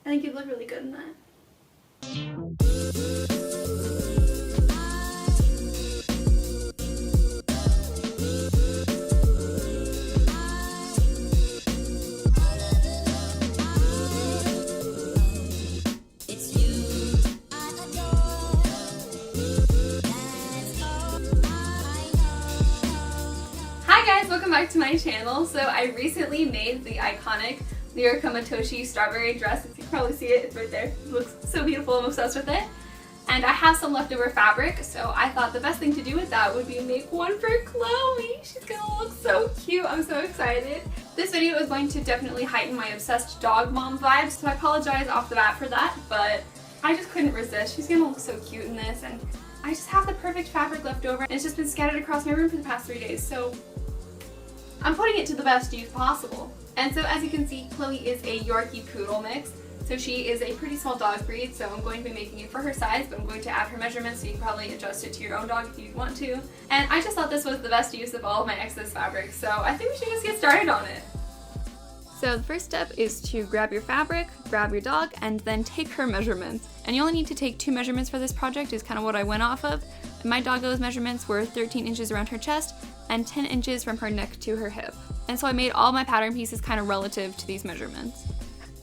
I think you'd look really good in that. Hi guys, welcome back to my channel. So I recently made the iconic Lyrica Matoshi strawberry dress. As you can probably see it, it's right there. It looks so beautiful, I'm obsessed with it. And I have some leftover fabric, so I thought the best thing to do with that would be make one for Chloe. She's gonna look so cute, I'm so excited. This video is going to definitely heighten my obsessed dog mom vibes, so I apologize off the bat for that, but I just couldn't resist. She's gonna look so cute in this, and I just have the perfect fabric left over, and it's just been scattered across my room for the past 3 days, so I'm putting it to the best use possible. And so as you can see, Chloe is a Yorkie Poodle mix. So she is a pretty small dog breed, so I'm going to be making it for her size, but I'm going to add her measurements so you can probably adjust it to your own dog if you want to. And I just thought this was the best use of all of my excess fabric, so I think we should just get started on it. So the first step is to grab your fabric, grab your dog, and then take her measurements. And you only need to take 2 measurements for this project is kind of what I went off of. And my doggo's measurements were 13 inches around her chest and 10 inches from her neck to her hip. And so I made all my pattern pieces kind of relative to these measurements.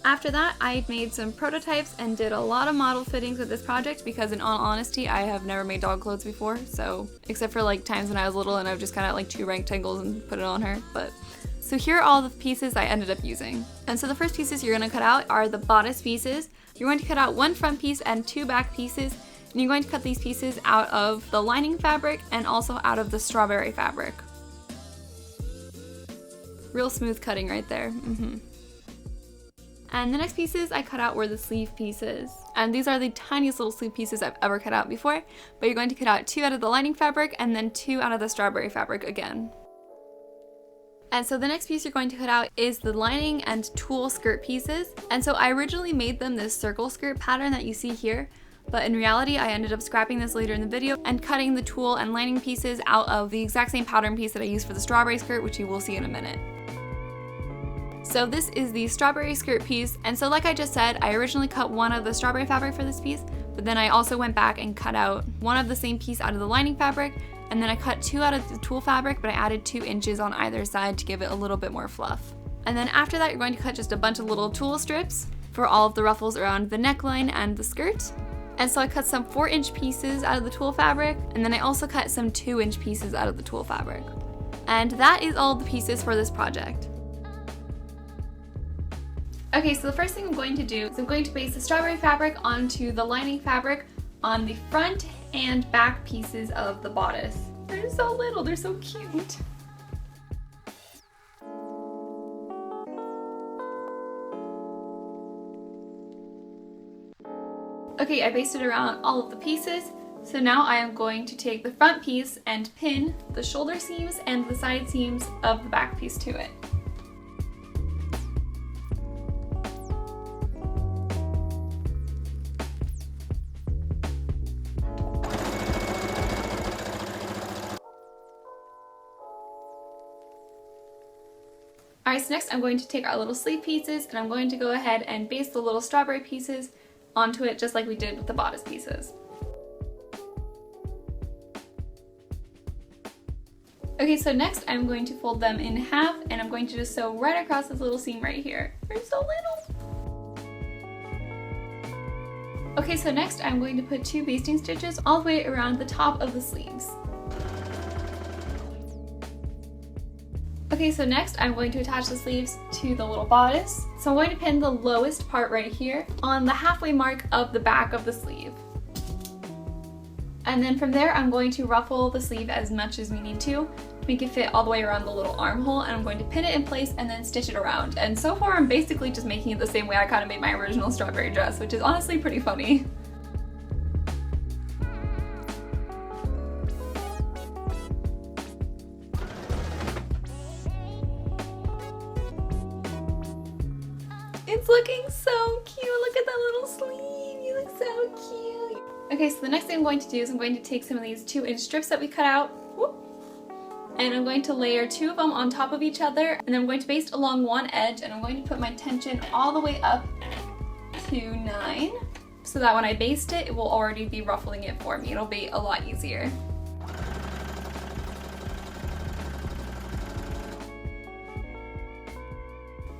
After that, I made some prototypes and did a lot of model fittings with this project because in all honesty, I have never made dog clothes before, so except for like times when I was little and I've just kind of like 2 rectangles and put it on her, but. So here are all the pieces I ended up using. And so the first pieces you're going to cut out are the bodice pieces. You're going to cut out 1 front piece and 2 back pieces, and you're going to cut these pieces out of the lining fabric and also out of the strawberry fabric. Real smooth cutting right there. And the next pieces I cut out were the sleeve pieces. And these are the tiniest little sleeve pieces I've ever cut out before, but you're going to cut out 2 out of the lining fabric and then 2 out of the strawberry fabric again. And so the next piece you're going to cut out is the lining and tulle skirt pieces. And so I originally made them this circle skirt pattern that you see here, but in reality I ended up scrapping this later in the video and cutting the tulle and lining pieces out of the exact same pattern piece that I used for the strawberry skirt, which you will see in a minute. So this is the strawberry skirt piece, and so like I just said, I originally cut 1 of the strawberry fabric for this piece, but then I also went back and cut out 1 of the same piece out of the lining fabric, and then I cut 2 out of the tulle fabric, but I added 2 inches on either side to give it a little bit more fluff. And then after that, you're going to cut just a bunch of little tulle strips for all of the ruffles around the neckline and the skirt. And so I cut some 4-inch pieces out of the tulle fabric, and then I also cut some 2-inch pieces out of the tulle fabric. And that is all the pieces for this project. Okay, so the first thing I'm going to do is I'm going to base the strawberry fabric onto the lining fabric on the front and back pieces of the bodice. They're so little, they're so cute. Okay, I basted around all of the pieces, so now I am going to take the front piece and pin the shoulder seams and the side seams of the back piece to it. Alright, so next I'm going to take our little sleeve pieces and I'm going to go ahead and base the little strawberry pieces onto it just like we did with the bodice pieces. Okay, so next I'm going to fold them in half and I'm going to just sew right across this little seam right here. They're so little! Okay, so next I'm going to put 2 basting stitches all the way around the top of the sleeves. Okay, so next I'm going to attach the sleeves to the little bodice. So I'm going to pin the lowest part right here on the halfway mark of the back of the sleeve. And then from there I'm going to ruffle the sleeve as much as we need to make it fit all the way around the little armhole, and I'm going to pin it in place and then stitch it around. And so far I'm basically just making it the same way I kind of made my original strawberry dress, which is honestly pretty funny. It's looking so cute. Look at that little sleeve. You look so cute. Okay, so the next thing I'm going to do is I'm going to take some of these 2-inch strips that we cut out, and I'm going to layer 2 of them on top of each other, and then I'm going to baste along one edge, and I'm going to put my tension all the way up to 9 so that when I baste it, it will already be ruffling it for me. It'll be a lot easier.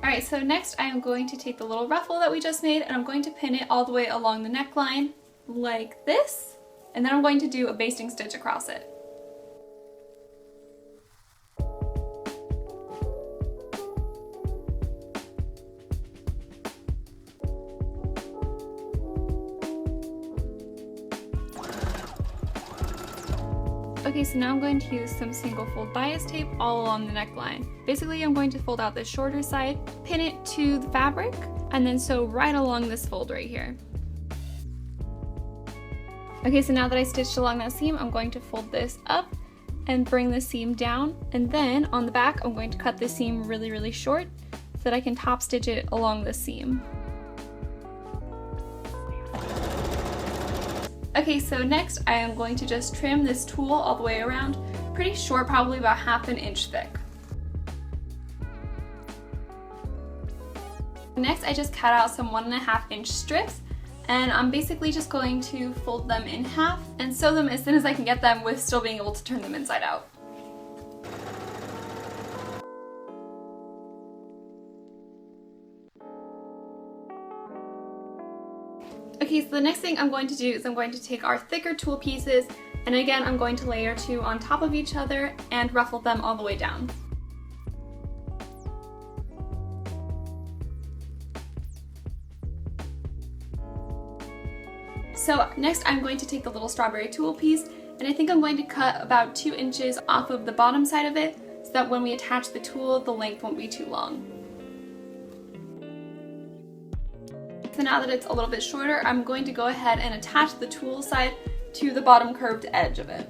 Alright, so next I am going to take the little ruffle that we just made and I'm going to pin it all the way along the neckline like this, and then I'm going to do a basting stitch across it. Okay, so now I'm going to use some single fold bias tape all along the neckline. Basically, I'm going to fold out the shorter side, pin it to the fabric, and then sew right along this fold right here. Okay, so now that I stitched along that seam, I'm going to fold this up and bring the seam down, and then on the back, I'm going to cut the seam really, really short so that I can top stitch it along the seam. Okay, so next I am going to just trim this tulle all the way around, pretty short, probably about 1/2 inch thick. Next I just cut out some 1.5 inch strips, and I'm basically just going to fold them in half and sew them as thin as I can get them with still being able to turn them inside out. Okay, so the next thing I'm going to do is I'm going to take our thicker tulle pieces, and again I'm going to layer 2 on top of each other and ruffle them all the way down. So next I'm going to take the little strawberry tulle piece, and I think I'm going to cut about 2 inches off of the bottom side of it so that when we attach the tulle, the length won't be too long. So now that it's a little bit shorter, I'm going to go ahead and attach the tulle side to the bottom curved edge of it.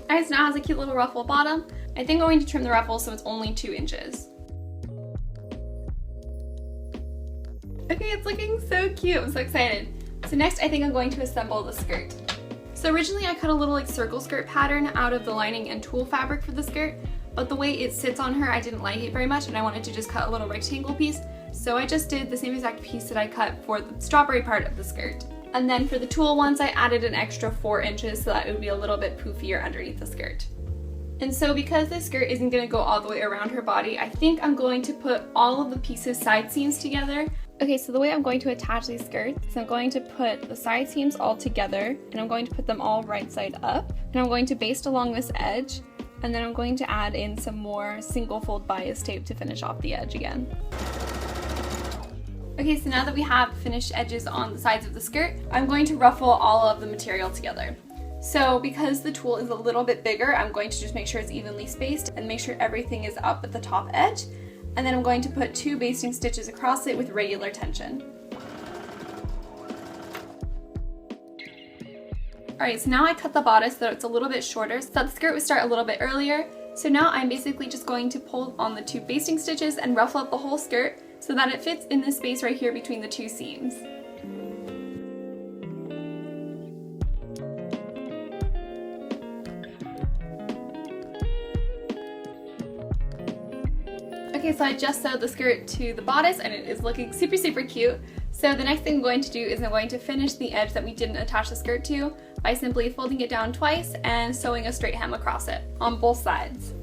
Alright, so now it has a cute little ruffle bottom. I think I'm going to trim the ruffle so it's only 2 inches. Okay, it's looking so cute. I'm so excited. So next I think I'm going to assemble the skirt. So originally I cut a little like circle skirt pattern out of the lining and tulle fabric for the skirt, but the way it sits on her I didn't like it very much and I wanted to just cut a little rectangle piece. So I just did the same exact piece that I cut for the strawberry part of the skirt. And then for the tulle ones I added an extra 4 inches so that it would be a little bit poofier underneath the skirt. And so because this skirt isn't going to go all the way around her body, I think I'm going to put all of the pieces side seams together. Okay, so the way I'm going to attach these skirts is I'm going to put the side seams all together and I'm going to put them all right side up. And I'm going to baste along this edge, and then I'm going to add in some more single fold bias tape to finish off the edge again. Okay, so now that we have finished edges on the sides of the skirt, I'm going to ruffle all of the material together. So because the tulle is a little bit bigger, I'm going to just make sure it's evenly spaced and make sure everything is up at the top edge. And then I'm going to put 2 basting stitches across it with regular tension. Alright, so now I cut the bodice so it's a little bit shorter so that the skirt would start a little bit earlier. So now I'm basically just going to pull on the 2 basting stitches and ruffle up the whole skirt so that it fits in this space right here between the 2 seams. Okay, so I just sewed the skirt to the bodice and it is looking super, super cute. So the next thing I'm going to do is I'm going to finish the edge that we didn't attach the skirt to by simply folding it down twice and sewing a straight hem across it on both sides.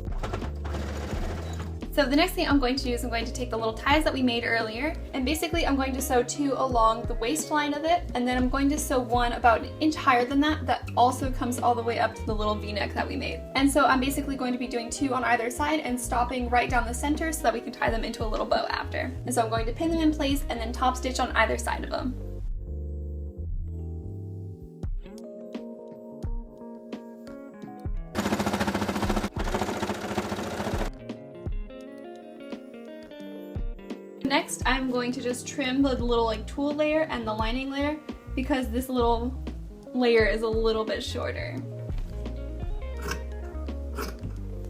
So the next thing I'm going to do is I'm going to take the little ties that we made earlier, and basically I'm going to sew 2 along the waistline of it, and then I'm going to sew 1 about an inch higher than that also comes all the way up to the little v-neck that we made. And so I'm basically going to be doing 2 on either side and stopping right down the center so that we can tie them into a little bow after. And so I'm going to pin them in place and then top stitch on either side of them. Next, I'm going to just trim the little like tulle layer and the lining layer because this little layer is a little bit shorter.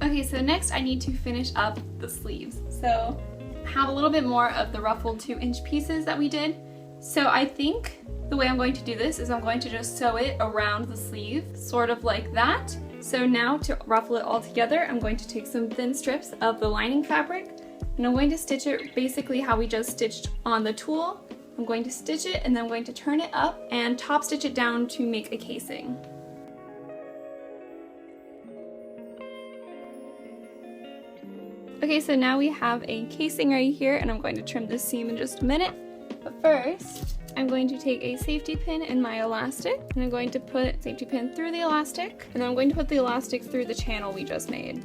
Okay, so next I need to finish up the sleeves. So I have a little bit more of the ruffled 2-inch pieces that we did. So I think the way I'm going to do this is I'm going to just sew it around the sleeve, sort of like that. So now to ruffle it all together, I'm going to take some thin strips of the lining fabric And I'm going to stitch it basically how we just stitched on the tulle. I'm going to stitch it and then I'm going to turn it up and top stitch it down to make a casing. Okay, so now we have a casing right here and I'm going to trim this seam in just a minute. But first, I'm going to take a safety pin in my elastic and I'm going to put safety pin through the elastic and then I'm going to put the elastic through the channel we just made.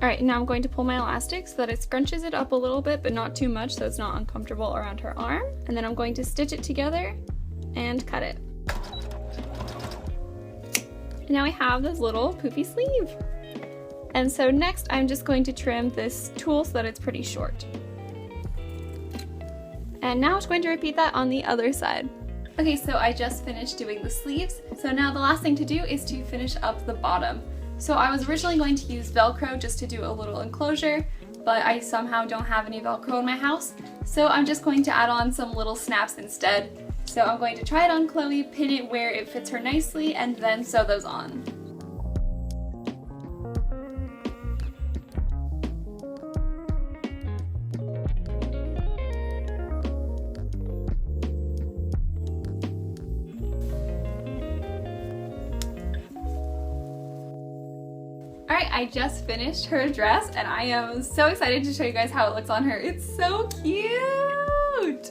Alright, now I'm going to pull my elastic so that it scrunches it up a little bit, but not too much so it's not uncomfortable around her arm. And then I'm going to stitch it together and cut it. And now we have this little poofy sleeve. And so next I'm just going to trim this tulle so that it's pretty short. And now I'm just going to repeat that on the other side. Okay, so I just finished doing the sleeves. So now the last thing to do is to finish up the bottom. So I was originally going to use Velcro just to do a little enclosure, but I somehow don't have any Velcro in my house. So I'm just going to add on some little snaps instead. So I'm going to try it on Chloe, pin it where it fits her nicely, and then sew those on. Alright, I just finished her dress and I am so excited to show you guys how it looks on her. It's so cute!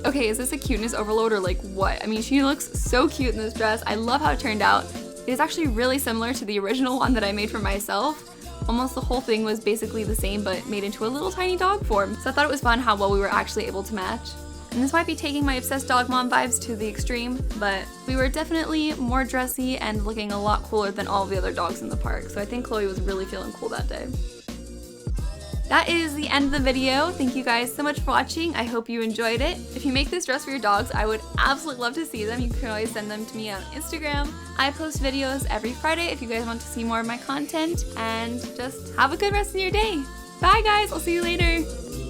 Okay, is this a cuteness overload or like what? I mean, she looks so cute in this dress. I love how it turned out. It is actually really similar to the original one that I made for myself. Almost the whole thing was basically the same but made into a little tiny dog form. So I thought it was fun how well we were actually able to match. And this might be taking my obsessed dog mom vibes to the extreme, but we were definitely more dressy and looking a lot cooler than all the other dogs in the park. So I think Chloe was really feeling cool that day. That is the end of the video. Thank you guys so much for watching. I hope you enjoyed it. If you make this dress for your dogs, I would absolutely love to see them. You can always send them to me on Instagram. I post videos every Friday if you guys want to see more of my content, and just have a good rest of your day. Bye guys, I'll see you later.